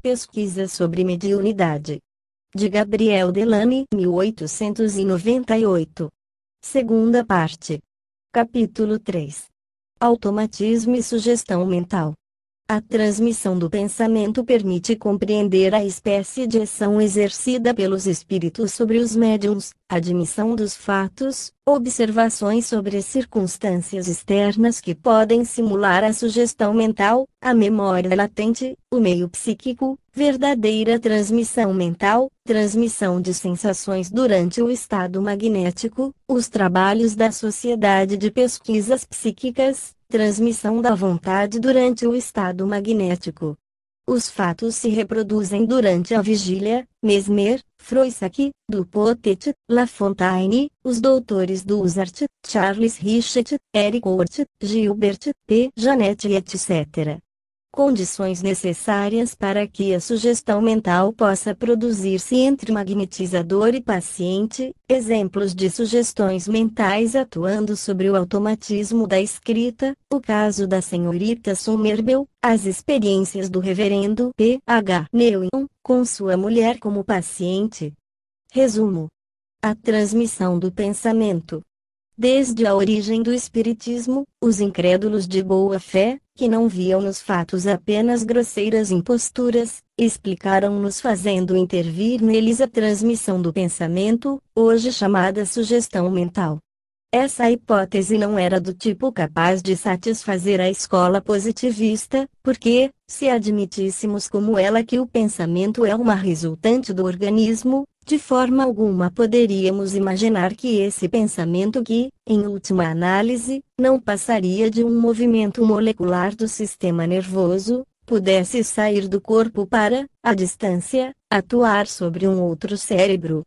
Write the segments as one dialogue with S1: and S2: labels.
S1: Pesquisa sobre mediunidade. De Gabriel Delany, 1898. Segunda parte. Capítulo 3. Automatismo e sugestão mental. A transmissão do pensamento permite compreender a espécie de ação exercida pelos espíritos sobre os médiuns, admissão dos fatos, observações sobre as circunstâncias externas que podem simular a sugestão mental, a memória latente, o meio psíquico, verdadeira transmissão mental, transmissão de sensações durante o estado magnético, os trabalhos da Sociedade de Pesquisas Psíquicas, transmissão da vontade durante o estado magnético. Os fatos se reproduzem durante a vigília. Mesmer, Froissart, Dupotet, Lafontaine, os doutores Dusart, Charles Richet, Eric Oort, Gilbert P. Janet e etc. Condições necessárias para que a sugestão mental possa produzir-se entre magnetizador e paciente, exemplos de sugestões mentais atuando sobre o automatismo da escrita, o caso da senhorita Somerville, as experiências do reverendo P. H. Newion, com sua mulher como paciente. Resumo: a transmissão do pensamento. Desde a origem do Espiritismo, os incrédulos de boa fé, que não viam nos fatos apenas grosseiras imposturas, explicaram-nos fazendo intervir neles a transmissão do pensamento, hoje chamada sugestão mental. Essa hipótese não era do tipo capaz de satisfazer a escola positivista, porque, se admitíssemos como ela que o pensamento é uma resultante do organismo, de forma alguma poderíamos imaginar que esse pensamento que, em última análise, não passaria de um movimento molecular do sistema nervoso, pudesse sair do corpo para, à distância, atuar sobre um outro cérebro.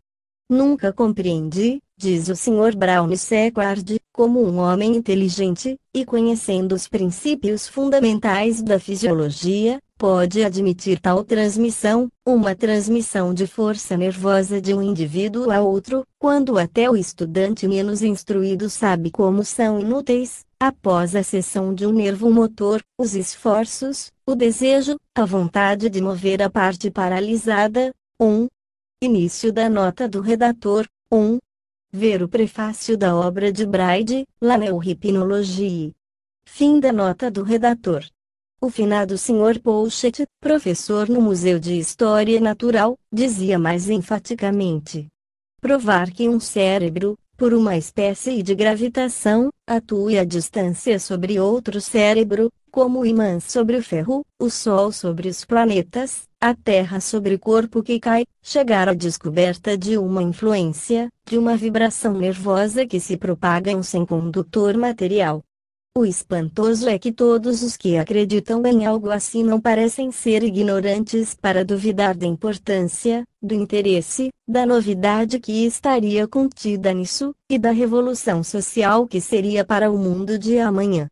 S1: Nunca compreendi, diz o Sr. Brown Sequard, como um homem inteligente, e conhecendo os princípios fundamentais da fisiologia, pode admitir tal transmissão, uma transmissão de força nervosa de um indivíduo a outro, quando até o estudante menos instruído sabe como são inúteis, após a cessão de um nervo motor, os esforços, o desejo, a vontade de mover a parte paralisada. 1. Início da nota do redator. 1. Ver o prefácio da obra de Braide, La Neurohypnologie. Fim da nota do redator. O finado Sr. Pouchet, professor no Museu de História Natural, dizia mais enfaticamente: provar que um cérebro, por uma espécie de gravitação, atue à distância sobre outro cérebro, como o imã sobre o ferro, o Sol sobre os planetas, a Terra sobre o corpo que cai, chegar à descoberta de uma influência, de uma vibração nervosa que se propaga em um semicondutor material. O espantoso é que todos os que acreditam em algo assim não parecem ser ignorantes para duvidar da importância, do interesse, da novidade que estaria contida nisso, e da revolução social que seria para o mundo de amanhã.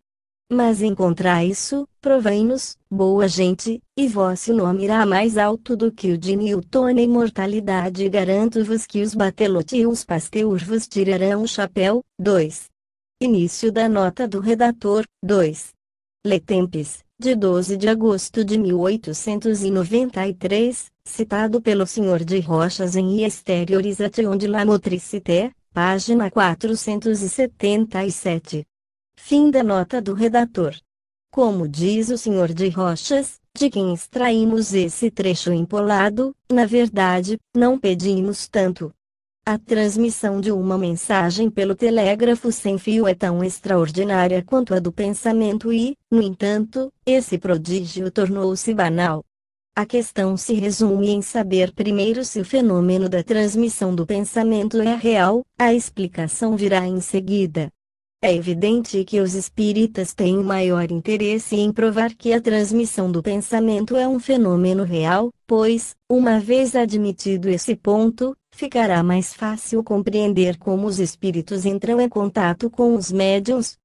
S1: Mas encontrar isso, provai-nos, boa gente, e vosso nome irá mais alto do que o de Newton na imortalidade, e garanto-vos que os Batelot e os Pasteur vos tirarão o chapéu. 2. Início da nota do redator. 2. Le Temps, de 12 de agosto de 1893, citado pelo Sr. de Rochas em Exteriorisation de la Motricité, página 477. Fim da nota do redator. Como diz o Sr. de Rochas, de quem extraímos esse trecho empolado, na verdade, não pedimos tanto. A transmissão de uma mensagem pelo telégrafo sem fio é tão extraordinária quanto a do pensamento e, no entanto, esse prodígio tornou-se banal. A questão se resume em saber primeiro se o fenômeno da transmissão do pensamento é real, a explicação virá em seguida. É evidente que os espíritas têm o maior interesse em provar que a transmissão do pensamento é um fenômeno real, pois, uma vez admitido esse ponto, ficará mais fácil compreender como os espíritos entram em contato com os médiuns.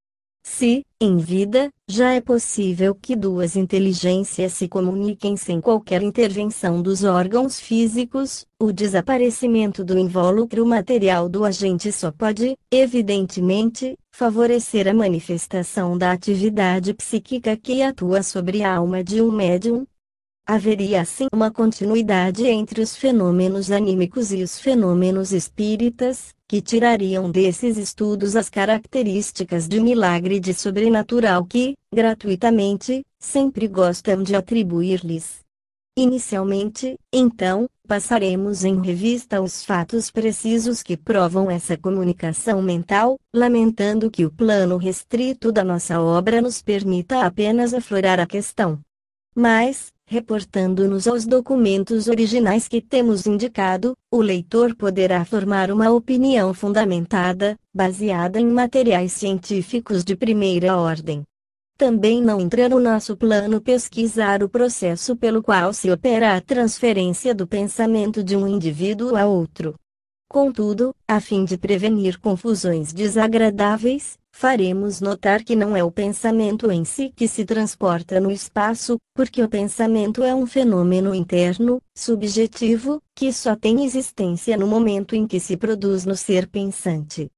S1: Se, em vida, já é possível que duas inteligências se comuniquem sem qualquer intervenção dos órgãos físicos, o desaparecimento do invólucro material do agente só pode, evidentemente, favorecer a manifestação da atividade psíquica que atua sobre a alma de um médium. Haveria assim uma continuidade entre os fenômenos anímicos e os fenômenos espíritas, que tirariam desses estudos as características de milagre e de sobrenatural que, gratuitamente, sempre gostam de atribuir-lhes. Inicialmente, então, passaremos em revista os fatos precisos que provam essa comunicação mental, lamentando que o plano restrito da nossa obra nos permita apenas aflorar a questão. Mas, reportando-nos aos documentos originais que temos indicado, o leitor poderá formar uma opinião fundamentada, baseada em materiais científicos de primeira ordem. Também não entra no nosso plano pesquisar o processo pelo qual se opera a transferência do pensamento de um indivíduo a outro. Contudo, a fim de prevenir confusões desagradáveis, faremos notar que não é o pensamento em si que se transporta no espaço, porque o pensamento é um fenômeno interno, subjetivo, que só tem existência no momento em que se produz no ser pensante.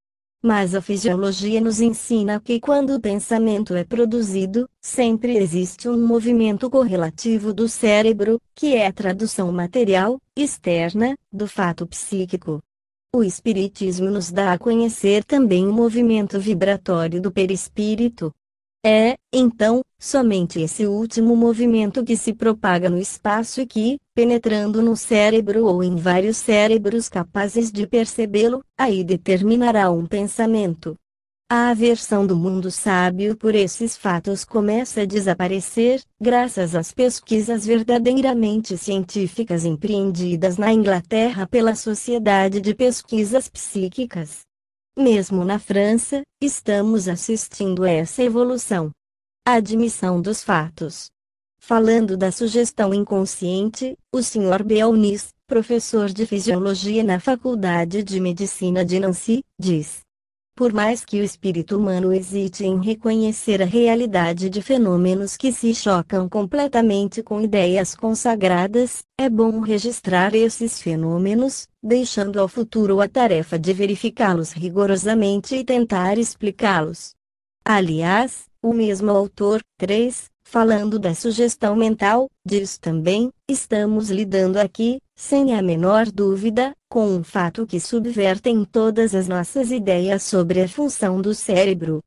S1: Mas a fisiologia nos ensina que quando o pensamento é produzido, sempre existe um movimento correlativo do cérebro, que é a tradução material, externa, do fato psíquico. O Espiritismo nos dá a conhecer também o movimento vibratório do perispírito. É, então, somente esse último movimento que se propaga no espaço e que, penetrando no cérebro ou em vários cérebros capazes de percebê-lo, aí determinará um pensamento. A aversão do mundo sábio por esses fatos começa a desaparecer, graças às pesquisas verdadeiramente científicas empreendidas na Inglaterra pela Sociedade de Pesquisas Psíquicas. Mesmo na França, estamos assistindo a essa evolução. A admissão dos fatos. Falando da sugestão inconsciente, o Sr. Beaunis, professor de fisiologia na Faculdade de Medicina de Nancy, diz: por mais que o espírito humano hesite em reconhecer a realidade de fenômenos que se chocam completamente com ideias consagradas, é bom registrar esses fenômenos, deixando ao futuro a tarefa de verificá-los rigorosamente e tentar explicá-los. Aliás, o mesmo autor, 3, falando da sugestão mental, diz também: estamos lidando aqui, sem a menor dúvida, com um fato que subverte em todas as nossas ideias sobre a função do cérebro.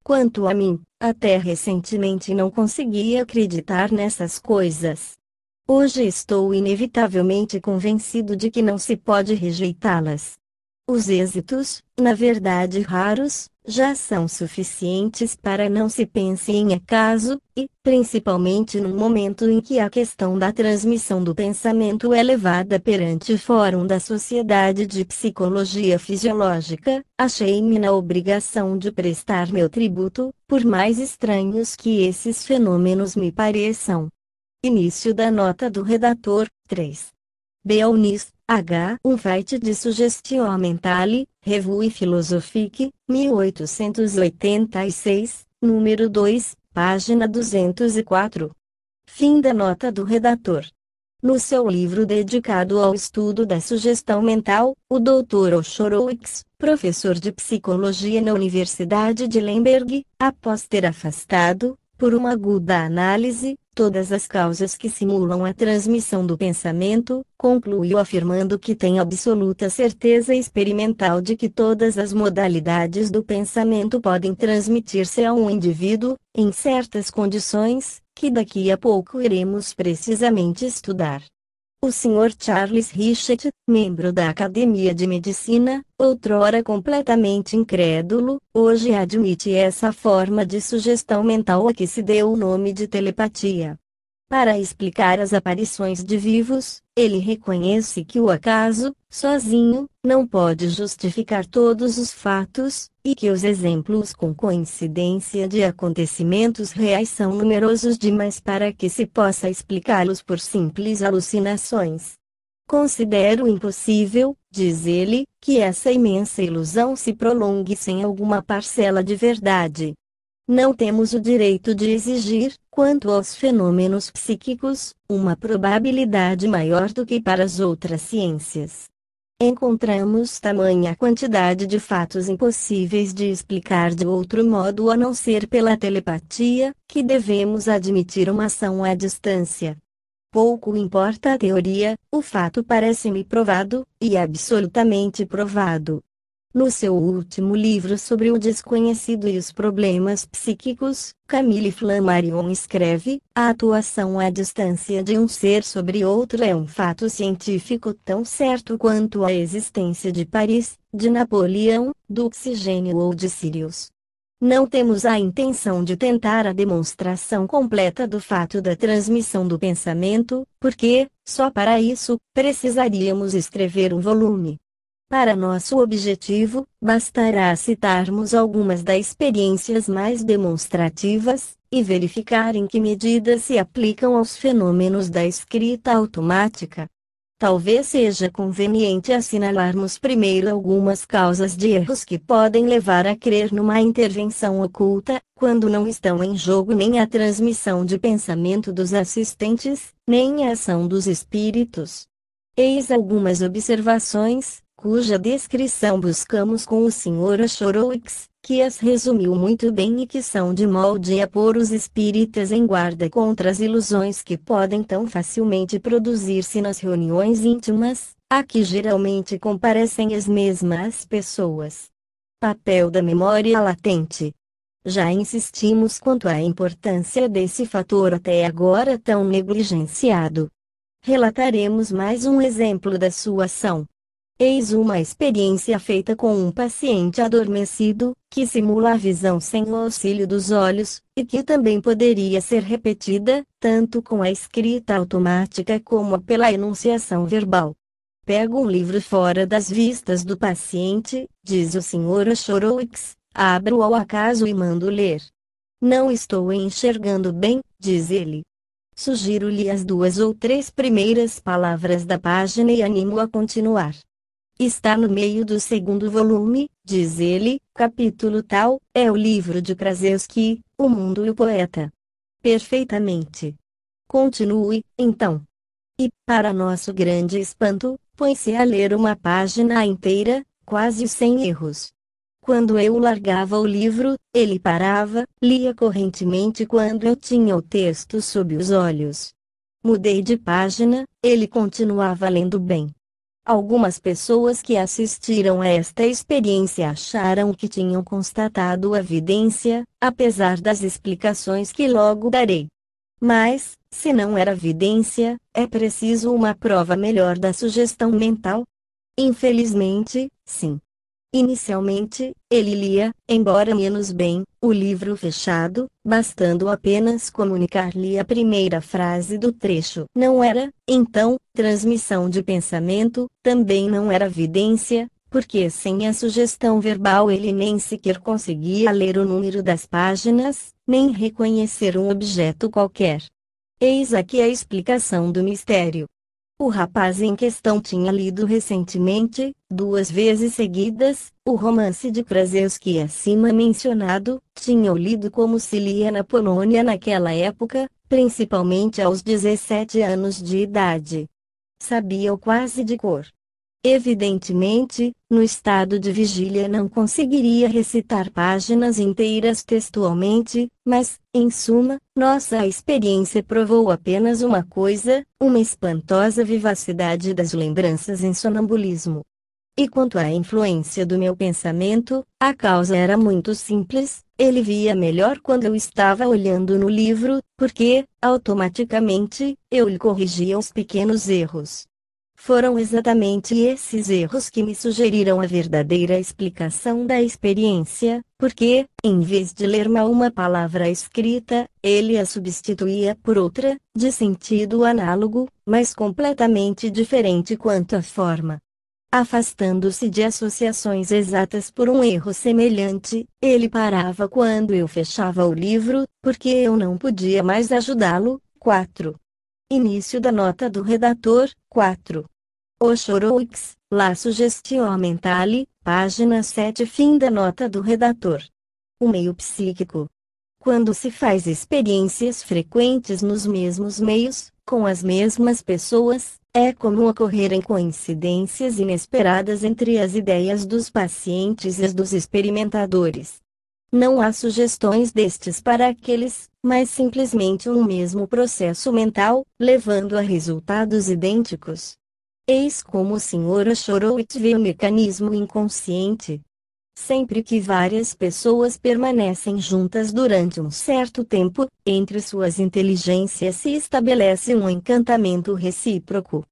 S1: Quanto a mim, até recentemente não conseguia acreditar nessas coisas. Hoje estou inevitavelmente convencido de que não se pode rejeitá-las. Os êxitos, na verdade raros, já são suficientes para não se pense em acaso, e, principalmente no momento em que a questão da transmissão do pensamento é levada perante o Fórum da Sociedade de Psicologia Fisiológica, achei-me na obrigação de prestar meu tributo, por mais estranhos que esses fenômenos me pareçam. Início da nota do redator, 3. Beaunis, H. Um Fight de Suggestio Mentale, Revue Philosophique, 1886, número 2, página 204. Fim da nota do redator. No seu livro dedicado ao estudo da sugestão mental, o Dr. Oshorowicz, professor de psicologia na Universidade de Lemberg, após ter afastado, por uma aguda análise, todas as causas que simulam a transmissão do pensamento, concluiu afirmando que tem absoluta certeza experimental de que todas as modalidades do pensamento podem transmitir-se a um indivíduo, em certas condições, que daqui a pouco iremos precisamente estudar. O Sr. Charles Richet, membro da Academia de Medicina, outrora completamente incrédulo, hoje admite essa forma de sugestão mental a que se deu o nome de telepatia. Para explicar as aparições de vivos, ele reconhece que o acaso, sozinho, não pode justificar todos os fatos, e que os exemplos com coincidência de acontecimentos reais são numerosos demais para que se possa explicá-los por simples alucinações. Considero impossível, diz ele, que essa imensa ilusão se prolongue sem alguma parcela de verdade. Não temos o direito de exigir, quanto aos fenômenos psíquicos, uma probabilidade maior do que para as outras ciências. Encontramos tamanha quantidade de fatos impossíveis de explicar de outro modo a não ser pela telepatia, que devemos admitir uma ação à distância. Pouco importa a teoria, o fato parece-me provado, e absolutamente provado. No seu último livro sobre o desconhecido e os problemas psíquicos, Camille Flammarion escreve: a atuação à distância de um ser sobre outro é um fato científico tão certo quanto a existência de Paris, de Napoleão, do oxigênio ou de Sirius. Não temos a intenção de tentar a demonstração completa do fato da transmissão do pensamento, porque, só para isso, precisaríamos escrever um volume. Para nosso objetivo, bastará citarmos algumas das experiências mais demonstrativas, e verificar em que medida se aplicam aos fenômenos da escrita automática. Talvez seja conveniente assinalarmos primeiro algumas causas de erros que podem levar a crer numa intervenção oculta, quando não estão em jogo nem a transmissão de pensamento dos assistentes, nem a ação dos espíritos. Eis algumas observações, cuja descrição buscamos com o Sr. Horowitz, que as resumiu muito bem e que são de molde a pôr os espíritas em guarda contra as ilusões que podem tão facilmente produzir-se nas reuniões íntimas, a que geralmente comparecem as mesmas pessoas. Papel da memória latente. Já insistimos quanto à importância desse fator até agora tão negligenciado. Relataremos mais um exemplo da sua ação. Eis uma experiência feita com um paciente adormecido, que simula a visão sem o auxílio dos olhos, e que também poderia ser repetida, tanto com a escrita automática como pela enunciação verbal. Pego um livro fora das vistas do paciente, diz o Sr. Horowitz, abro-o ao acaso e mando ler. Não estou enxergando bem, diz ele. Sugiro-lhe as 2 ou 3 primeiras palavras da página e animo a continuar. Está no meio do 2º volume, diz ele, capítulo tal, é o livro de Kraszewski, O Mundo e o Poeta. Perfeitamente. Continue, então. E, para nosso grande espanto, põe-se a ler uma página inteira, quase sem erros. Quando eu largava o livro, ele parava, lia correntemente quando eu tinha o texto sob os olhos. Mudei de página, ele continuava lendo bem. Algumas pessoas que assistiram a esta experiência acharam que tinham constatado a vidência, apesar das explicações que logo darei. Mas, se não era vidência, é preciso uma prova melhor da sugestão mental? Infelizmente, sim. Inicialmente, ele lia, embora menos bem, o livro fechado, bastando apenas comunicar-lhe a primeira frase do trecho. Não era, então, transmissão de pensamento, também não era vidência, porque sem a sugestão verbal ele nem sequer conseguia ler o número das páginas, nem reconhecer um objeto qualquer. Eis aqui a explicação do mistério. O rapaz em questão tinha lido recentemente, 2 vezes seguidas, o romance de Kraszewski acima mencionado, tinha-o lido como se lia na Polônia naquela época, principalmente aos 17 anos de idade. Sabia-o quase de cor. Evidentemente, no estado de vigília não conseguiria recitar páginas inteiras textualmente, mas, em suma, nossa experiência provou apenas uma coisa, uma espantosa vivacidade das lembranças em sonambulismo. E quanto à influência do meu pensamento, a causa era muito simples, ele via melhor quando eu estava olhando no livro, porque, automaticamente, eu lhe corrigia os pequenos erros. Foram exatamente esses erros que me sugeriram a verdadeira explicação da experiência, porque, em vez de ler mal uma palavra escrita, ele a substituía por outra, de sentido análogo, mas completamente diferente quanto à forma. Afastando-se de associações exatas por um erro semelhante, ele parava quando eu fechava o livro, porque eu não podia mais ajudá-lo. 4. Início da nota do redator, 4. Horowitz, La Suggestio Mentale, página 7. Fim da nota do redator. O meio psíquico. Quando se faz experiências frequentes nos mesmos meios, com as mesmas pessoas, é comum ocorrerem coincidências inesperadas entre as ideias dos pacientes e as dos experimentadores. Não há sugestões destes para aqueles, mas simplesmente um mesmo processo mental, levando a resultados idênticos. Eis como o Sr. Horowitz vê o mecanismo inconsciente. Sempre que várias pessoas permanecem juntas durante um certo tempo, entre suas inteligências se estabelece um encantamento recíproco.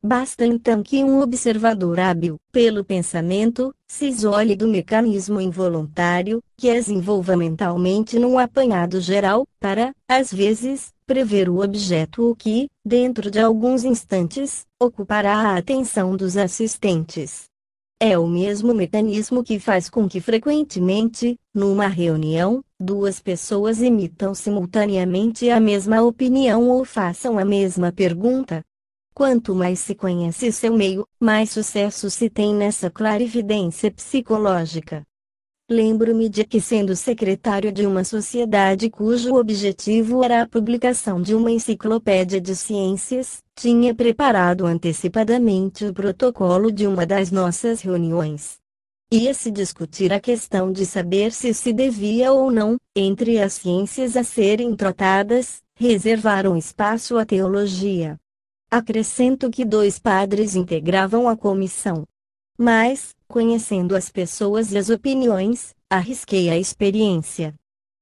S1: Basta então que um observador hábil, pelo pensamento, se isole do mecanismo involuntário, que as envolva mentalmente num apanhado geral, para, às vezes, prever o objeto que, dentro de alguns instantes, ocupará a atenção dos assistentes. É o mesmo mecanismo que faz com que frequentemente, numa reunião, duas pessoas emitam simultaneamente a mesma opinião ou façam a mesma pergunta. Quanto mais se conhece seu meio, mais sucesso se tem nessa clarividência psicológica. Lembro-me de que, sendo secretário de uma sociedade cujo objetivo era a publicação de uma enciclopédia de ciências, tinha preparado antecipadamente o protocolo de uma das nossas reuniões. Ia-se discutir a questão de saber se devia ou não, entre as ciências a serem tratadas, reservar um espaço à teologia. Acrescento que 2 padres integravam a comissão. Mas, conhecendo as pessoas e as opiniões, arrisquei a experiência.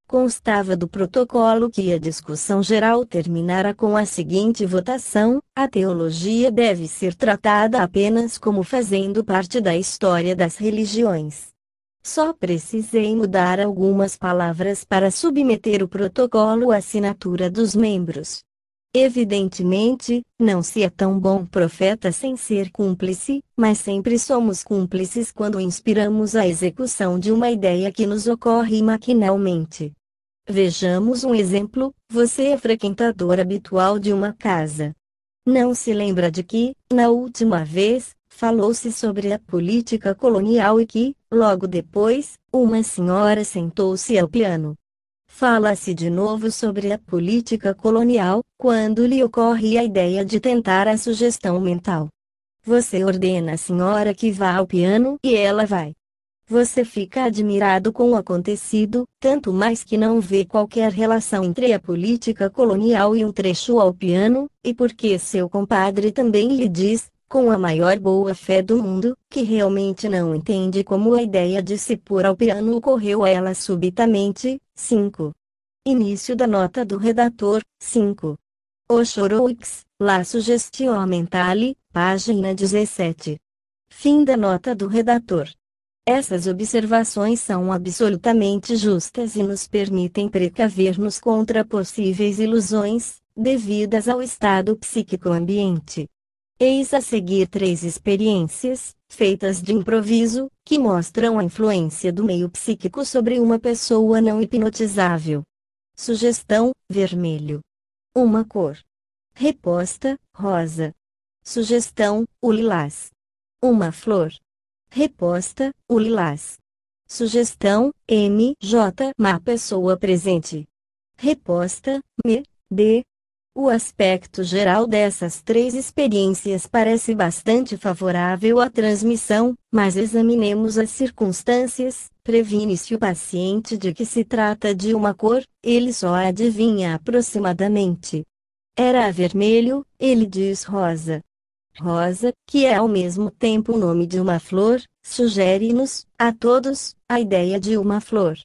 S1: Constava do protocolo que a discussão geral terminara com a seguinte votação: a teologia deve ser tratada apenas como fazendo parte da história das religiões. Só precisei mudar algumas palavras para submeter o protocolo à assinatura dos membros. Evidentemente, não se é tão bom profeta sem ser cúmplice, mas sempre somos cúmplices quando inspiramos a execução de uma ideia que nos ocorre maquinalmente. Vejamos um exemplo: você é frequentador habitual de uma casa. Não se lembra de que, na última vez, falou-se sobre a política colonial e que, logo depois, uma senhora sentou-se ao piano. Fala-se de novo sobre a política colonial, quando lhe ocorre a ideia de tentar a sugestão mental. Você ordena à senhora que vá ao piano e ela vai. Você fica admirado com o acontecido, tanto mais que não vê qualquer relação entre a política colonial e um trecho ao piano, e porque seu compadre também lhe diz, com a maior boa-fé do mundo, que realmente não entende como a ideia de se pôr ao piano ocorreu a ela subitamente. 5. Início da nota do redator. 5. Horowitz, La Suggestio Mentale, página 17. Fim da nota do redator. Essas observações são absolutamente justas e nos permitem precaver-nos contra possíveis ilusões, devidas ao estado psíquico ambiente. Eis a seguir 3 experiências, feitas de improviso, que mostram a influência do meio psíquico sobre uma pessoa não hipnotizável. Sugestão: vermelho. Uma cor. Reposta: rosa. Sugestão: o lilás. Uma flor. Reposta: o lilás. Sugestão: uma pessoa presente. Reposta: D. O aspecto geral dessas 3 experiências parece bastante favorável à transmissão, mas examinemos as circunstâncias. Previne-se o paciente de que se trata de uma cor, ele só adivinha aproximadamente. Era vermelho, ele diz rosa. Rosa, que é ao mesmo tempo o nome de uma flor, sugere-nos, a todos, a ideia de uma flor.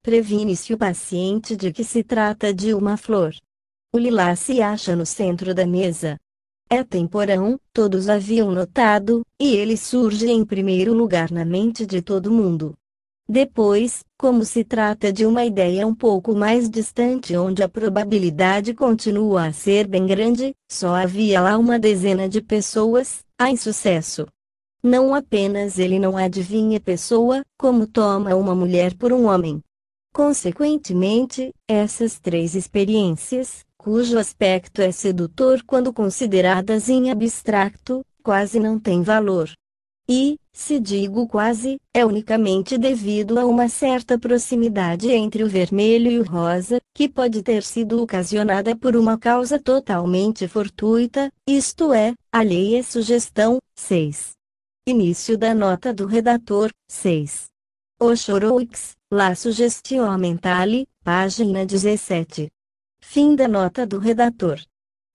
S1: Previne-se o paciente de que se trata de uma flor. O lilás se acha no centro da mesa. É temporão, todos haviam notado, e ele surge em primeiro lugar na mente de todo mundo. Depois, como se trata de uma ideia um pouco mais distante onde a probabilidade continua a ser bem grande, só havia lá uma dezena de pessoas, há insucesso. Não apenas ele não adivinha pessoa, como toma uma mulher por um homem. Consequentemente, essas 3 experiências, cujo aspecto é sedutor quando consideradas em abstracto, quase não têm valor. E, se digo quase, é unicamente devido a uma certa proximidade entre o vermelho e o rosa, que pode ter sido ocasionada por uma causa totalmente fortuita, isto é, alheia à sugestão. 6. Início da nota do redator. 6. Horowitz, La Suggestio Mentale, página 17. Fim da nota do redator.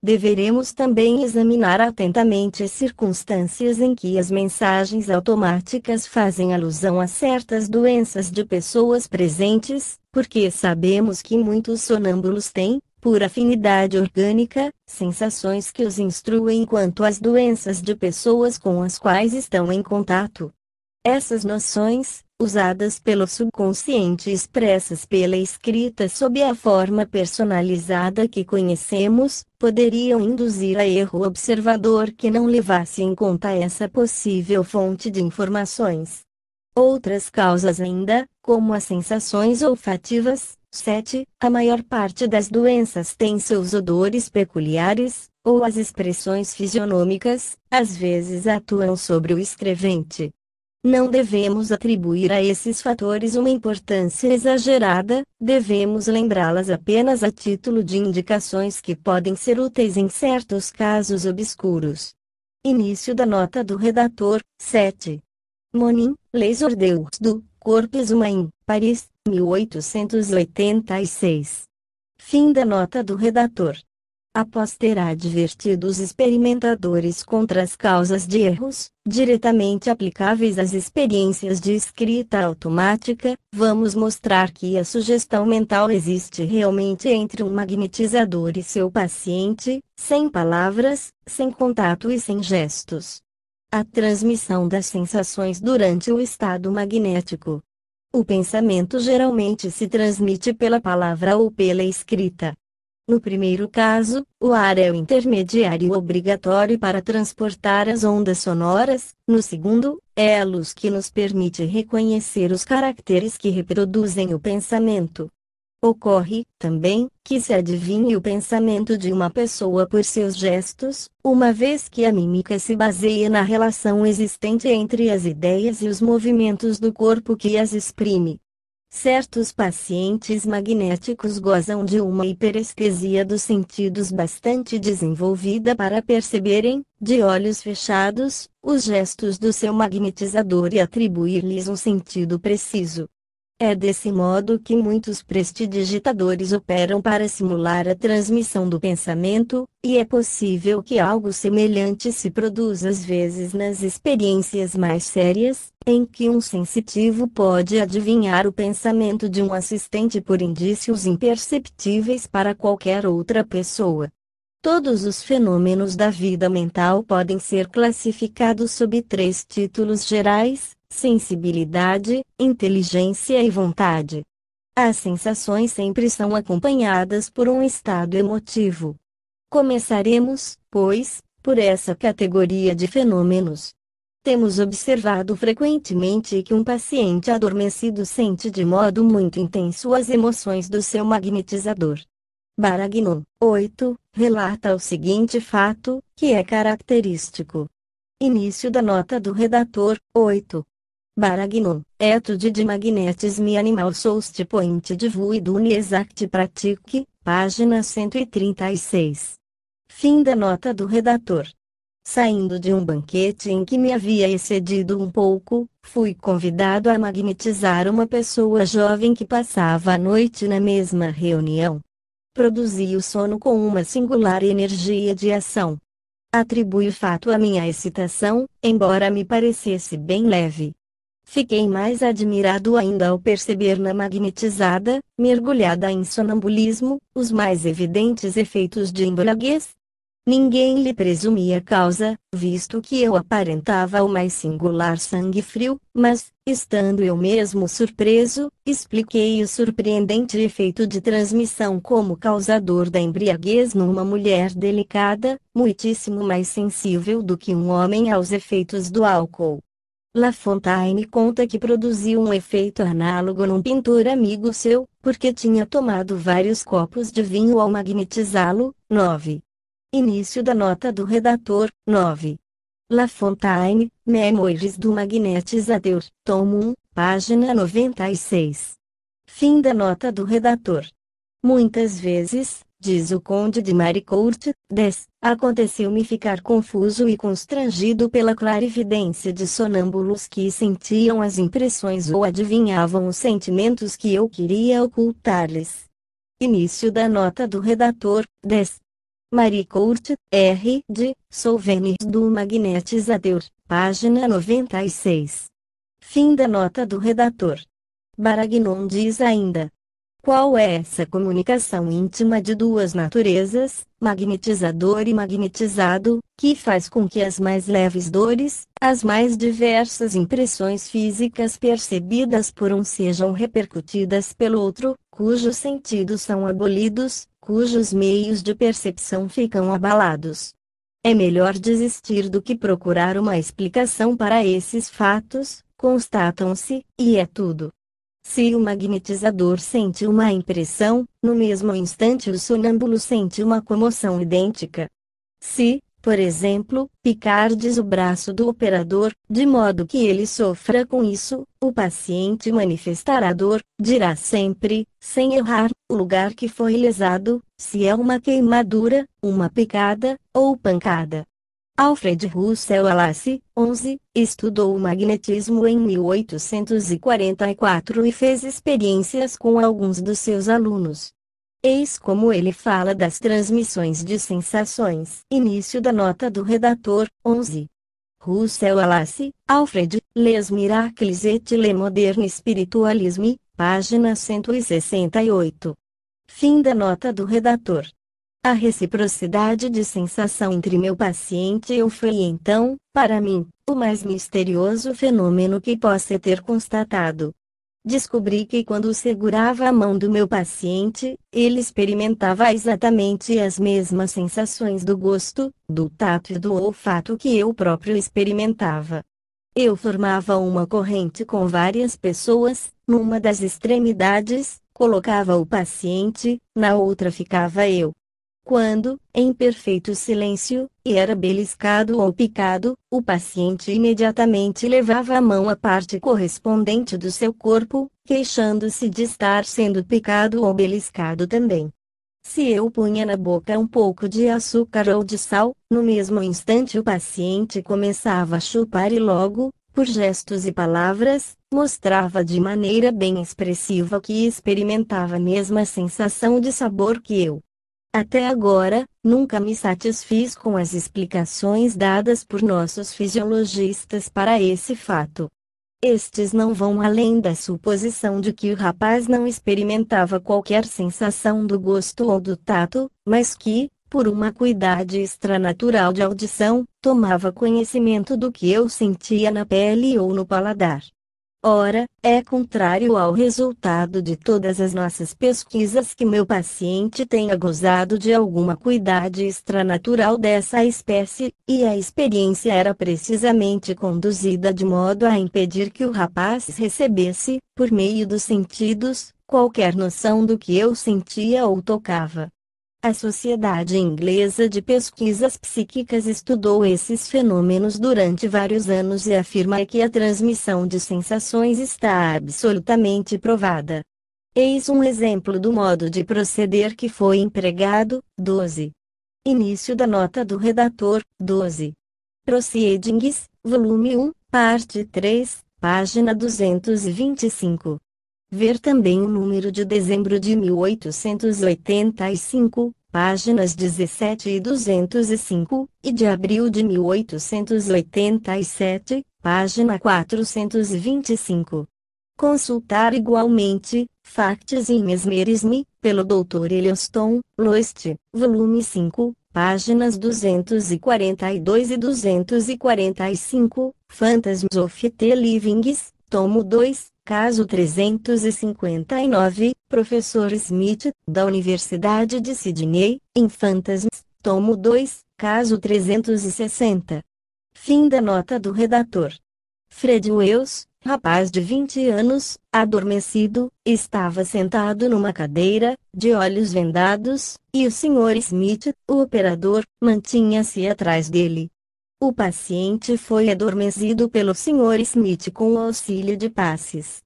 S1: Deveremos também examinar atentamente as circunstâncias em que as mensagens automáticas fazem alusão a certas doenças de pessoas presentes, porque sabemos que muitos sonâmbulos têm, por afinidade orgânica, sensações que os instruem quanto às doenças de pessoas com as quais estão em contato. Essas noções, usadas pelo subconsciente e expressas pela escrita sob a forma personalizada que conhecemos, poderiam induzir a erro o observador que não levasse em conta essa possível fonte de informações. Outras causas ainda, como as sensações olfativas. 7. A maior parte das doenças tem seus odores peculiares, ou as expressões fisionômicas, às vezes atuam sobre o escrevente. Não devemos atribuir a esses fatores uma importância exagerada, devemos lembrá-las apenas a título de indicações que podem ser úteis em certos casos obscuros. Início da nota do redator. 7. Monin, Les ordres du corps humain, Paris, 1886. Fim da nota do redator. Após ter advertido os experimentadores contra as causas de erros, diretamente aplicáveis às experiências de escrita automática, vamos mostrar que a sugestão mental existe realmente entre um magnetizador e seu paciente, sem palavras, sem contato e sem gestos. A transmissão das sensações durante o estado magnético. O pensamento geralmente se transmite pela palavra ou pela escrita. No primeiro caso, o ar é o intermediário obrigatório para transportar as ondas sonoras, no segundo, é a luz que nos permite reconhecer os caracteres que reproduzem o pensamento. Ocorre, também, que se adivinhe o pensamento de uma pessoa por seus gestos, uma vez que a mímica se baseia na relação existente entre as ideias e os movimentos do corpo que as exprime. Certos pacientes magnéticos gozam de uma hiperestesia dos sentidos bastante desenvolvida para perceberem, de olhos fechados, os gestos do seu magnetizador e atribuir-lhes um sentido preciso. É desse modo que muitos prestidigitadores operam para simular a transmissão do pensamento, e é possível que algo semelhante se produza às vezes nas experiências mais sérias, em que um sensitivo pode adivinhar o pensamento de um assistente por indícios imperceptíveis para qualquer outra pessoa. Todos os fenômenos da vida mental podem ser classificados sob 3 títulos gerais: sensibilidade, inteligência e vontade. As sensações sempre são acompanhadas por um estado emotivo. Começaremos, pois, por essa categoria de fenômenos. Temos observado frequentemente que um paciente adormecido sente de modo muito intenso as emoções do seu magnetizador. Baragnon, 8, relata o seguinte fato, que é característico. Início da nota do redator. 8. Baragnon, étude de magnétisme animal soust point de vue d'une exacte pratique, página 136. Fim da nota do redator. Saindo de um banquete em que me havia excedido um pouco, fui convidado a magnetizar uma pessoa jovem que passava a noite na mesma reunião. Produzi o sono com uma singular energia de ação. Atribui o fato à minha excitação, embora me parecesse bem leve. Fiquei mais admirado ainda ao perceber na magnetizada, mergulhada em sonambulismo, os mais evidentes efeitos de embriaguez. Ninguém lhe presumia causa, visto que eu aparentava o mais singular sangue frio, mas, estando eu mesmo surpreso, expliquei o surpreendente efeito de transmissão como causador da embriaguez numa mulher delicada, muitíssimo mais sensível do que um homem aos efeitos do álcool. La Fontaine conta que produziu um efeito análogo num pintor amigo seu, porque tinha tomado vários copos de vinho ao magnetizá-lo. 9. Início da nota do redator. 9. La Fontaine, Memoires du Magnetisateur, tomo 1, página 96. Fim da nota do redator. Muitas vezes, diz o Conde de Maricourt, 10, aconteceu-me ficar confuso e constrangido pela clarividência de sonâmbulos que sentiam as impressões ou adivinhavam os sentimentos que eu queria ocultar-lhes. Início da nota do redator, 10. Maricourt, R. de Souvenirs do Magnetizador, página 96. Fim da nota do redator. Baragnon diz ainda: qual é essa comunicação íntima de duas naturezas, magnetizador e magnetizado, que faz com que as mais leves dores, as mais diversas impressões físicas percebidas por um sejam repercutidas pelo outro, cujos sentidos são abolidos, cujos meios de percepção ficam abalados? É melhor desistir do que procurar uma explicação para esses fatos, constatam-se, e é tudo. Se o magnetizador sente uma impressão, no mesmo instante o sonâmbulo sente uma comoção idêntica. Se, por exemplo, picardes o braço do operador, de modo que ele sofra com isso, o paciente manifestará dor, dirá sempre, sem errar, o lugar que foi lesado, se é uma queimadura, uma picada, ou pancada. Alfred Russel Wallace, 11, estudou o magnetismo em 1844 e fez experiências com alguns dos seus alunos. Eis como ele fala das transmissões de sensações. Início da nota do redator, 11. Russel Wallace, Alfred, Les Miracles et le Moderne Spiritualisme, página 168. Fim da nota do redator. A reciprocidade de sensação entre meu paciente e eu foi então, para mim, o mais misterioso fenômeno que possa ter constatado. Descobri que quando segurava a mão do meu paciente, ele experimentava exatamente as mesmas sensações do gosto, do tato e do olfato que eu próprio experimentava. Eu formava uma corrente com várias pessoas, numa das extremidades, colocava o paciente, na outra ficava eu. Quando, em perfeito silêncio, era beliscado ou picado, o paciente imediatamente levava a mão à parte correspondente do seu corpo, queixando-se de estar sendo picado ou beliscado também. Se eu punha na boca um pouco de açúcar ou de sal, no mesmo instante o paciente começava a chupar e logo, por gestos e palavras, mostrava de maneira bem expressiva que experimentava a mesma sensação de sabor que eu. Até agora, nunca me satisfiz com as explicações dadas por nossos fisiologistas para esse fato. Estes não vão além da suposição de que o rapaz não experimentava qualquer sensação do gosto ou do tato, mas que, por uma acuidade extranatural de audição, tomava conhecimento do que eu sentia na pele ou no paladar. Ora, é contrário ao resultado de todas as nossas pesquisas que meu paciente tenha gozado de alguma acuidade extranatural dessa espécie, e a experiência era precisamente conduzida de modo a impedir que o rapaz recebesse, por meio dos sentidos, qualquer noção do que eu sentia ou tocava. A Sociedade Inglesa de Pesquisas Psíquicas estudou esses fenômenos durante vários anos e afirma que a transmissão de sensações está absolutamente provada. Eis um exemplo do modo de proceder que foi empregado. 12. Início da nota do redator. 12. Proceedings, volume 1, parte 3, página 225. Ver também o número de dezembro de 1885, páginas 17 e 205, e de abril de 1887, página 425. Consultar igualmente, Facts in Mesmerism, pelo Dr. Elioston, Loest, volume 5, páginas 242 e 245, Phantasms of the Livings, tomo 2, caso 359, Professor Smith, da Universidade de Sydney, em Phantasms, tomo 2, caso 360. Fim da nota do redator. Fred Wells, rapaz de 20 anos, adormecido, estava sentado numa cadeira, de olhos vendados, e o Sr. Smith, o operador, mantinha-se atrás dele. O paciente foi adormecido pelo Sr. Smith com o auxílio de passes.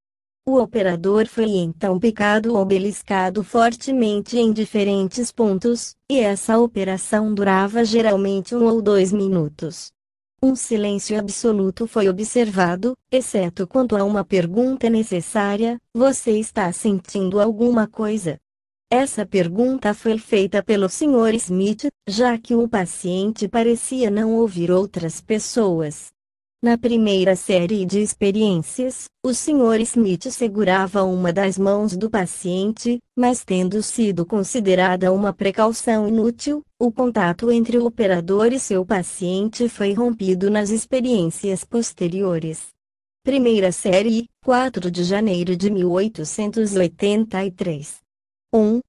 S1: O operador foi então picado ou beliscado fortemente em diferentes pontos, e essa operação durava geralmente 1 ou 2 minutos. Um silêncio absoluto foi observado, exceto quanto a uma pergunta necessária: você está sentindo alguma coisa? Essa pergunta foi feita pelo Sr. Smith, já que o paciente parecia não ouvir outras pessoas. Na primeira série de experiências, o Sr. Smith segurava uma das mãos do paciente, mas tendo sido considerada uma precaução inútil, o contato entre o operador e seu paciente foi rompido nas experiências posteriores. Primeira série, 4 de janeiro de 1883. 1.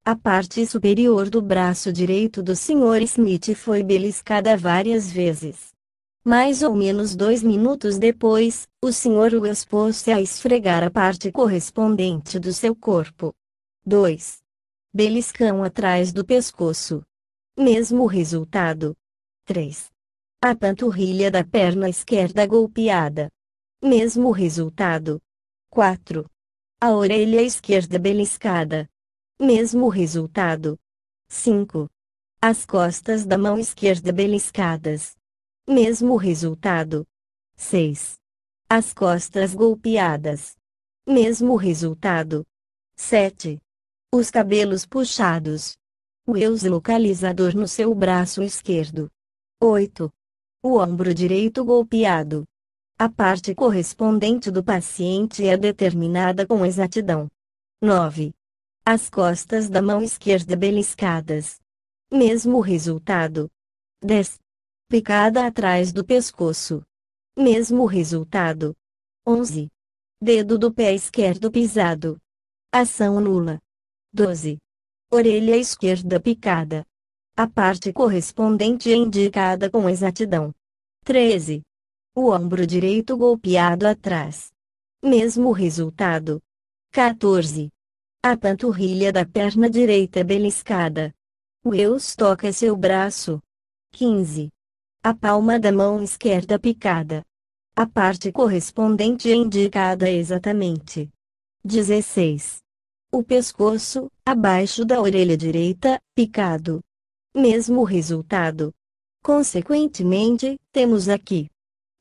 S1: A parte superior do braço direito do Sr. Smith foi beliscada várias vezes. Mais ou menos 2 minutos depois, o Sr. Wells pôs-se a esfregar a parte correspondente do seu corpo. 2. Beliscão atrás do pescoço. Mesmo resultado. 3. A panturrilha da perna esquerda golpeada. Mesmo resultado. 4. A orelha esquerda beliscada. Mesmo resultado. 5. As costas da mão esquerda beliscadas. Mesmo resultado. 6. As costas golpeadas. Mesmo resultado. 7. Os cabelos puxados. Wells localizador no seu braço esquerdo. 8. O ombro direito golpeado. A parte correspondente do paciente é determinada com exatidão. 9. As costas da mão esquerda beliscadas. Mesmo resultado. 10. Picada atrás do pescoço. Mesmo resultado. 11. Dedo do pé esquerdo pisado. Ação nula. 12. Orelha esquerda picada. A parte correspondente é indicada com exatidão. 13. O ombro direito golpeado atrás. Mesmo resultado. 14. A panturrilha da perna direita beliscada. Wells toca seu braço. 15. A palma da mão esquerda picada. A parte correspondente é indicada exatamente. 16. O pescoço, abaixo da orelha direita, picado. Mesmo resultado. Consequentemente, temos aqui,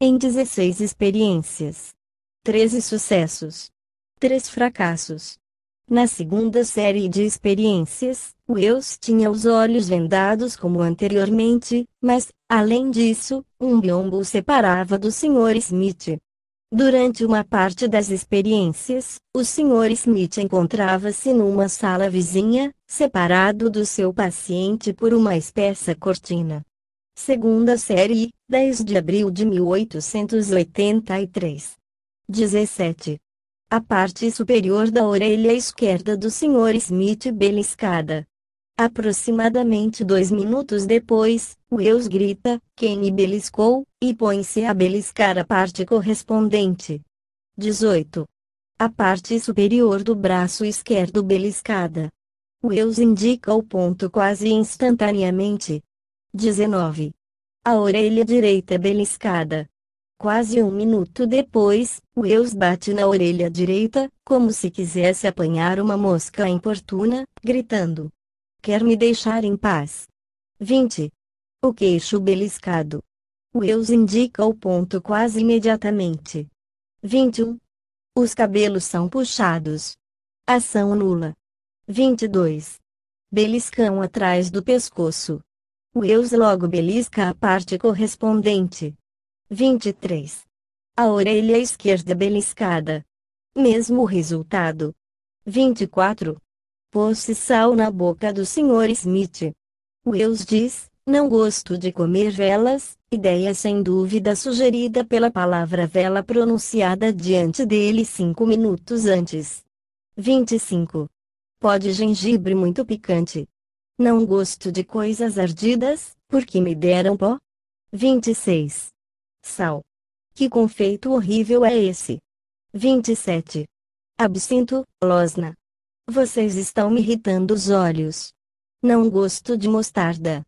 S1: em 16 experiências, 13 sucessos, 3 fracassos. Na segunda série de experiências, Wells tinha os olhos vendados como anteriormente, mas, além disso, um biombo o separava do Sr. Smith. Durante uma parte das experiências, o Sr. Smith encontrava-se numa sala vizinha, separado do seu paciente por uma espessa cortina. Segunda série, 10 de abril de 1883. 17. A parte superior da orelha esquerda do Sr. Smith beliscada. Aproximadamente 2 minutos depois, Wells grita, quem me beliscou, e põe-se a beliscar a parte correspondente. 18. A parte superior do braço esquerdo beliscada. Wells indica o ponto quase instantaneamente. 19. A orelha direita beliscada. Quase 1 minuto depois, Wells bate na orelha direita, como se quisesse apanhar uma mosca importuna, gritando: quer me deixar em paz? 20. O queixo beliscado. Wells indica o ponto quase imediatamente. 21. Os cabelos são puxados. Ação nula. 22. Beliscão atrás do pescoço. Wells logo belisca a parte correspondente. 23. A orelha esquerda beliscada. Mesmo resultado. 24. Pôs-se sal na boca do Sr. Smith. Wells diz, não gosto de comer velas, ideia sem dúvida sugerida pela palavra vela pronunciada diante dele 5 minutos antes. 25. Pode gengibre muito picante. Não gosto de coisas ardidas, porque me deram pó. 26. Sal. Que confeito horrível é esse? 27. Absinto, losna. Vocês estão me irritando os olhos. Não gosto de mostarda.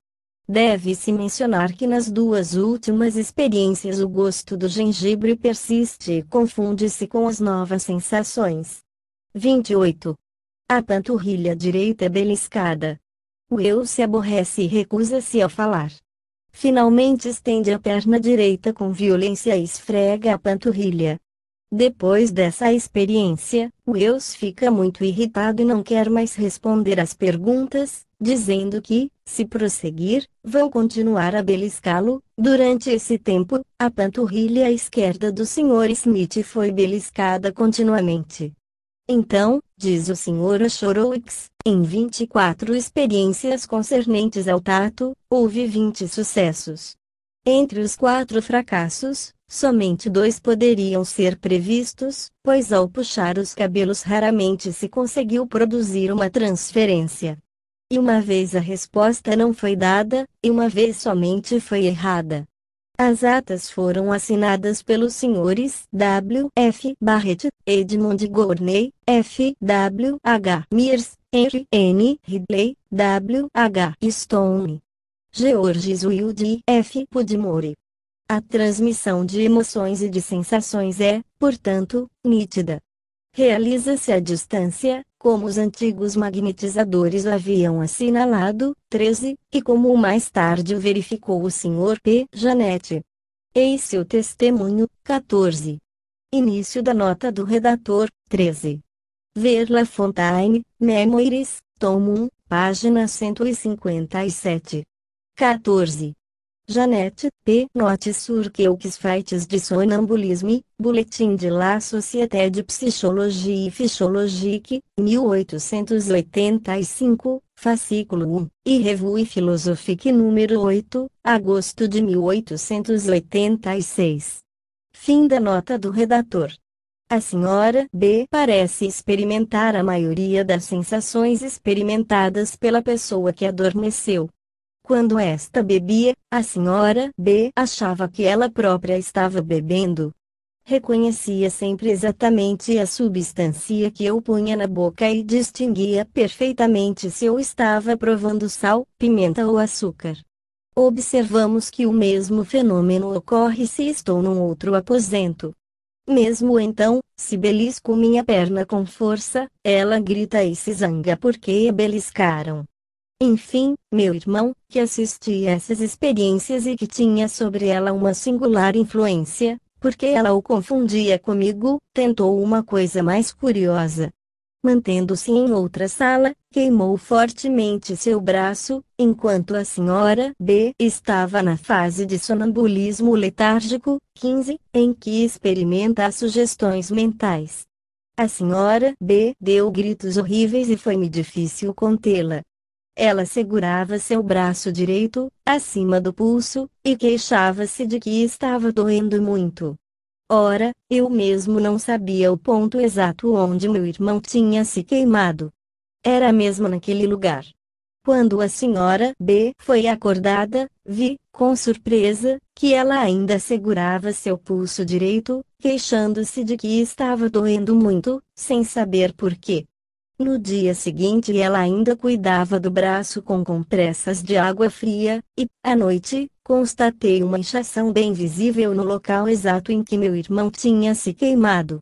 S1: Deve-se mencionar que nas 2 últimas experiências o gosto do gengibre persiste e confunde-se com as novas sensações. 28. A panturrilha direita beliscada. Wells se aborrece e recusa-se a falar. Finalmente estende a perna direita com violência e esfrega a panturrilha. Depois dessa experiência, Wells fica muito irritado e não quer mais responder às perguntas, dizendo que, se prosseguir, vão continuar a beliscá-lo. Durante esse tempo, a panturrilha esquerda do Sr. Smith foi beliscada continuamente. Então, diz o Sr. Shorowitz, em 24 experiências concernentes ao tato, houve 20 sucessos. Entre os 4 fracassos, somente 2 poderiam ser previstos, pois ao puxar os cabelos raramente se conseguiu produzir uma transferência. E uma vez a resposta não foi dada, e uma vez somente foi errada. As atas foram assinadas pelos Srs. W. F. Barrett, Edmund Gourney, F. W. H. Mears, Henry N. Ridley, W. H. Stone. Georges Wilde F. Pudmore. A transmissão de emoções e de sensações é, portanto, nítida. Realiza-se à distância, como os antigos magnetizadores haviam assinalado, 13, e como mais tarde verificou o Sr. P. Janet. Eis seu testemunho, 14. Início da nota do redator, 13. Ver La Fontaine, Memoirs, tom 1, página 157. 14. Janet, P. Notes sur quelques faits de sonambulisme, Bulletin de la Société de Psychologie et Physiologique, 1885, fascículo 1, e Revue Philosophique número 8, agosto de 1886. Fim da nota do redator. A senhora B. parece experimentar a maioria das sensações experimentadas pela pessoa que adormeceu. Quando esta bebia, a senhora B. achava que ela própria estava bebendo. Reconhecia sempre exatamente a substância que eu punha na boca e distinguia perfeitamente se eu estava provando sal, pimenta ou açúcar. Observamos que o mesmo fenômeno ocorre se estou num outro aposento. Mesmo então, se belisco minha perna com força, ela grita e se zanga porque a beliscaram. Enfim, meu irmão, que assistia a essas experiências e que tinha sobre ela uma singular influência, porque ela o confundia comigo, tentou uma coisa mais curiosa. Mantendo-se em outra sala, queimou fortemente seu braço, enquanto a senhora B. estava na fase de sonambulismo letárgico, 15, em que experimenta as sugestões mentais. A senhora B. deu gritos horríveis e foi-me difícil contê-la. Ela segurava seu braço direito, acima do pulso, e queixava-se de que estava doendo muito. Ora, eu mesmo não sabia o ponto exato onde meu irmão tinha se queimado. Era mesmo naquele lugar. Quando a senhora B. foi acordada, vi, com surpresa, que ela ainda segurava seu pulso direito, queixando-se de que estava doendo muito, sem saber por quê. No dia seguinte ela ainda cuidava do braço com compressas de água fria, e, à noite, constatei uma inchação bem visível no local exato em que meu irmão tinha se queimado.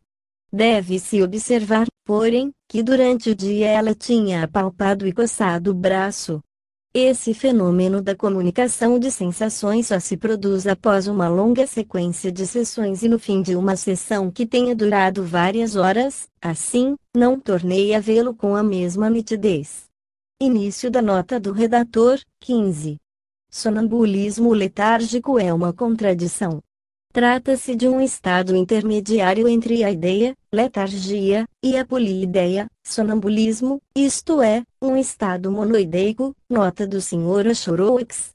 S1: Deve-se observar, porém, que durante o dia ela tinha apalpado e coçado o braço. Esse fenômeno da comunicação de sensações só se produz após uma longa sequência de sessões e no fim de uma sessão que tenha durado várias horas, assim, não tornei a vê-lo com a mesma nitidez. Início da nota do redator, 15. Sonambulismo letárgico é uma contradição. Trata-se de um estado intermediário entre a ideia, letargia, e a poliideia, sonambulismo, isto é, um estado monoideico, nota do Sr. Shorowitz.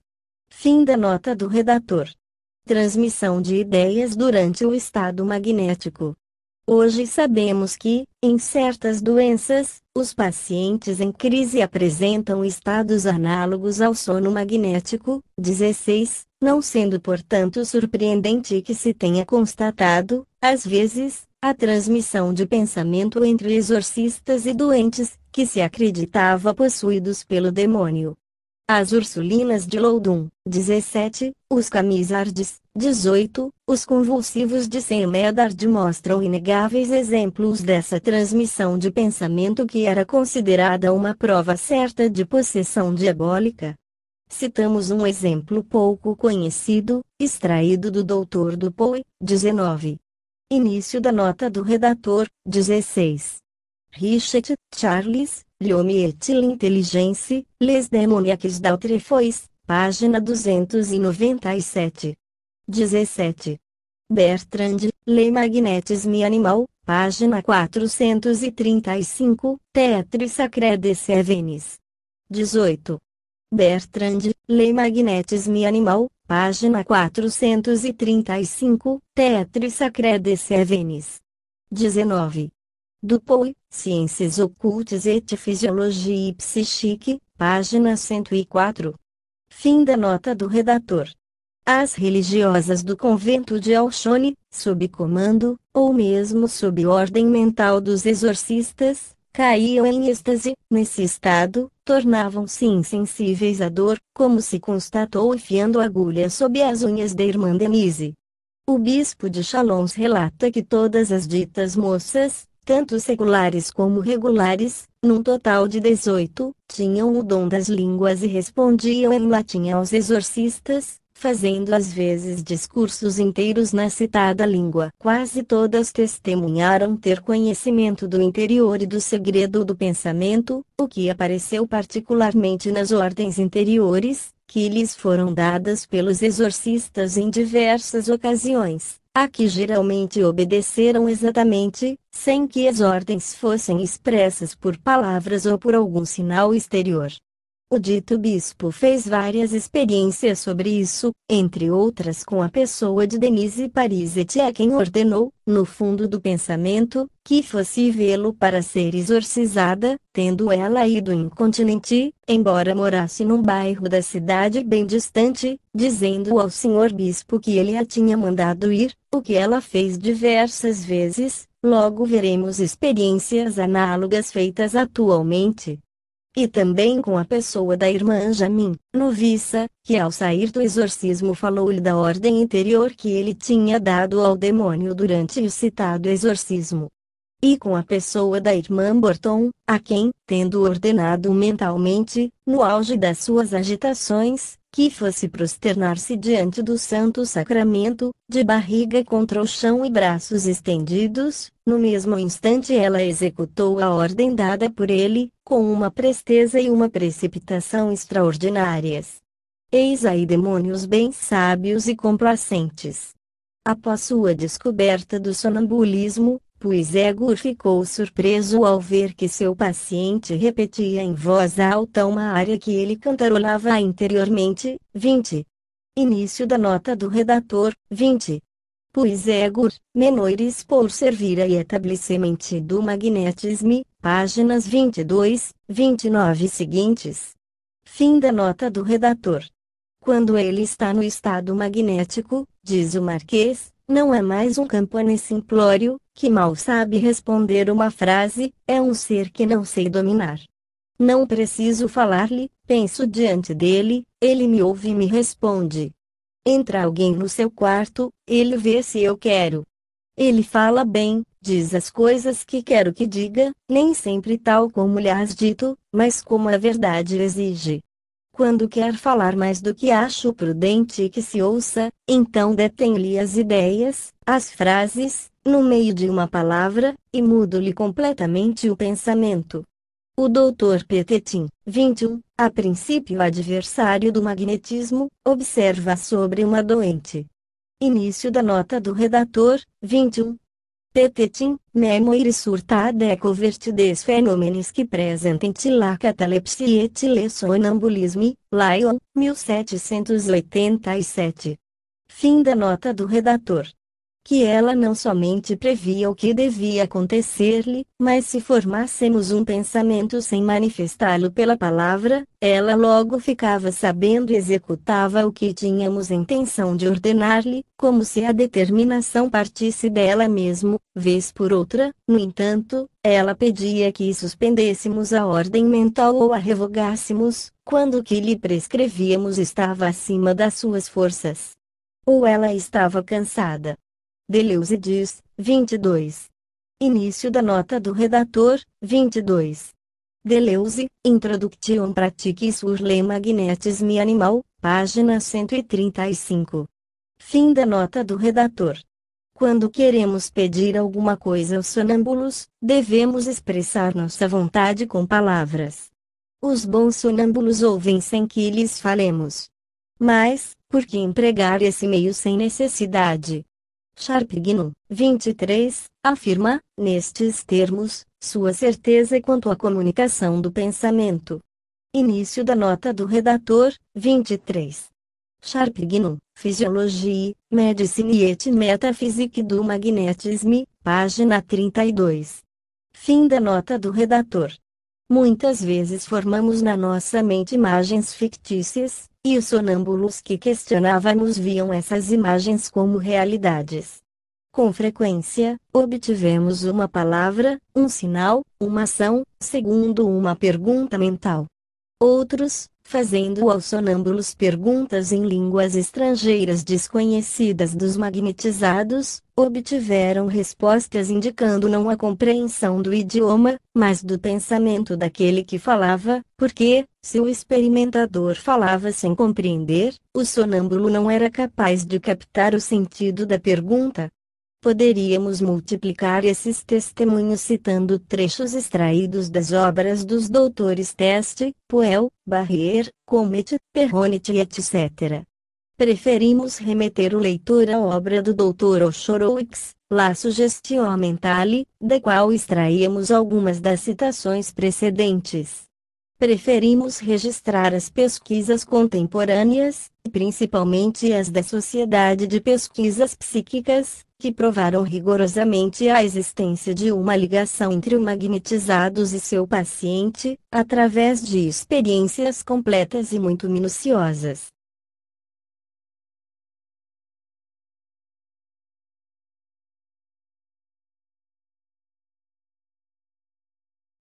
S1: Fim da nota do redator. Transmissão de ideias durante o estado magnético. Hoje sabemos que, em certas doenças, os pacientes em crise apresentam estados análogos ao sono magnético, 16, não sendo portanto surpreendente que se tenha constatado, às vezes, a transmissão de pensamento entre exorcistas e doentes, que se acreditava possuídos pelo demônio. As Ursulinas de Loudun, 17, os Camisardes, 18, os convulsivos de Saint Médard mostram inegáveis exemplos dessa transmissão de pensamento que era considerada uma prova certa de possessão diabólica. Citamos um exemplo pouco conhecido, extraído do Dr. Dupuy, 19. Início da nota do redator, 16. Richet, Charles, L'homme et l'intelligence, les démoniaques d'autrefois, página 297. 17. Bertrand, Le magnétisme animal, página 435, Théâtre sacré de Sévenis. 18. Bertrand, Le magnétisme animal, página 435, Théâtre sacré de Sévenis. 19. Dupuy, Ciências ocultas et Physiologie psychique, página 104. Fim da nota do redator. As religiosas do convento de Auchone, sob comando, ou mesmo sob ordem mental dos exorcistas, caíam em êxtase. Nesse estado, tornavam-se insensíveis à dor, como se constatou enfiando agulha sob as unhas da irmã Denise. O bispo de Chalons relata que todas as ditas moças, tanto seculares como regulares, num total de 18, tinham o dom das línguas e respondiam em latim aos exorcistas, fazendo às vezes discursos inteiros na citada língua. Quase todas testemunharam ter conhecimento do interior e do segredo do pensamento, o que apareceu particularmente nas ordens interiores, que lhes foram dadas pelos exorcistas em diversas ocasiões, a que geralmente obedeceram exatamente, sem que as ordens fossem expressas por palavras ou por algum sinal exterior. O dito bispo fez várias experiências sobre isso, entre outras com a pessoa de Denise Parisette, a quem ordenou, no fundo do pensamento, que fosse vê-lo para ser exorcizada, tendo ela ido incontinenti, embora morasse num bairro da cidade bem distante, dizendo ao senhor bispo que ele a tinha mandado ir, o que ela fez diversas vezes. Logo veremos experiências análogas feitas atualmente. E também com a pessoa da irmã Jamin, noviça, que ao sair do exorcismo falou-lhe da ordem interior que ele tinha dado ao demônio durante o citado exorcismo. E com a pessoa da irmã Borton, a quem, tendo ordenado mentalmente, no auge das suas agitações, que fosse prosternar-se diante do Santo Sacramento, de barriga contra o chão e braços estendidos, no mesmo instante ela executou a ordem dada por ele, com uma presteza e uma precipitação extraordinárias. Eis aí demônios bem sábios e complacentes. Após sua descoberta do sonambulismo, Puisegur ficou surpreso ao ver que seu paciente repetia em voz alta uma área que ele cantarolava interiormente. 20. Início da nota do redator. 20. Puisegur, menores por servir a établissement do magnétisme, páginas 22, 29 seguintes. Fim da nota do redator. Quando ele está no estado magnético, diz o Marquês, não é mais um campane simplório, que mal sabe responder uma frase, é um ser que não sei dominar. Não preciso falar-lhe, penso diante dele, ele me ouve e me responde. Entra alguém no seu quarto, ele vê se eu quero. Ele fala bem, diz as coisas que quero que diga, nem sempre tal como lhe has dito, mas como a verdade exige. Quando quer falar mais do que acho prudente que se ouça, então detém-lhe as ideias, as frases, no meio de uma palavra, e mudo-lhe completamente o pensamento. O Dr. Petetin, 21, a princípio adversário do magnetismo, observa sobre uma doente. Início da nota do redator. 21. Petetin, memoire sur ta découverte des phénomènes qui présentent la catalepsie et le sonambulisme, Lyon, 1787. Fim da nota do redator. Que ela não somente previa o que devia acontecer-lhe, mas se formássemos um pensamento sem manifestá-lo pela palavra, ela logo ficava sabendo e executava o que tínhamos intenção de ordenar-lhe, como se a determinação partisse dela mesmo. Vez por outra, no entanto, ela pedia que suspendêssemos a ordem mental ou a revogássemos, quando o que lhe prescrevíamos estava acima das suas forças. Ou ela estava cansada. Deleuze diz, 22. Início da nota do redator. 22. Deleuze, Introduction pratique sur le magnétisme animal, página 135. Fim da nota do redator. Quando queremos pedir alguma coisa aos sonâmbulos, devemos expressar nossa vontade com palavras. Os bons sonâmbulos ouvem sem que lhes falemos. Mas, por que empregar esse meio sem necessidade? Sharpigno, 23, afirma, nestes termos, sua certeza quanto à comunicação do pensamento. Início da nota do redator, 23. Sharpigno, Physiologie, Medicine et Metaphysique du Magnétisme, página 32. Fim da nota do redator. Muitas vezes formamos na nossa mente imagens fictícias, e os sonâmbulos que questionávamos viam essas imagens como realidades. Com frequência, obtivemos uma palavra, um sinal, uma ação, segundo uma pergunta mental. Outros, fazendo aos sonâmbulos perguntas em línguas estrangeiras desconhecidas dos magnetizados, obtiveram respostas indicando não a compreensão do idioma, mas do pensamento daquele que falava, porque, se o experimentador falava sem compreender, o sonâmbulo não era capaz de captar o sentido da pergunta. Poderíamos multiplicar esses testemunhos citando trechos extraídos das obras dos doutores Teste, Poel, Barrier, Comet, Perronnet e etc. Preferimos remeter o leitor à obra do Dr. Oshorowicz, La Suggestio Mentale, da qual extraímos algumas das citações precedentes. Preferimos registrar as pesquisas contemporâneas, principalmente as da Sociedade de Pesquisas Psíquicas, que provaram rigorosamente a existência de uma ligação entre o magnetizados e seu paciente, através de experiências completas e muito minuciosas.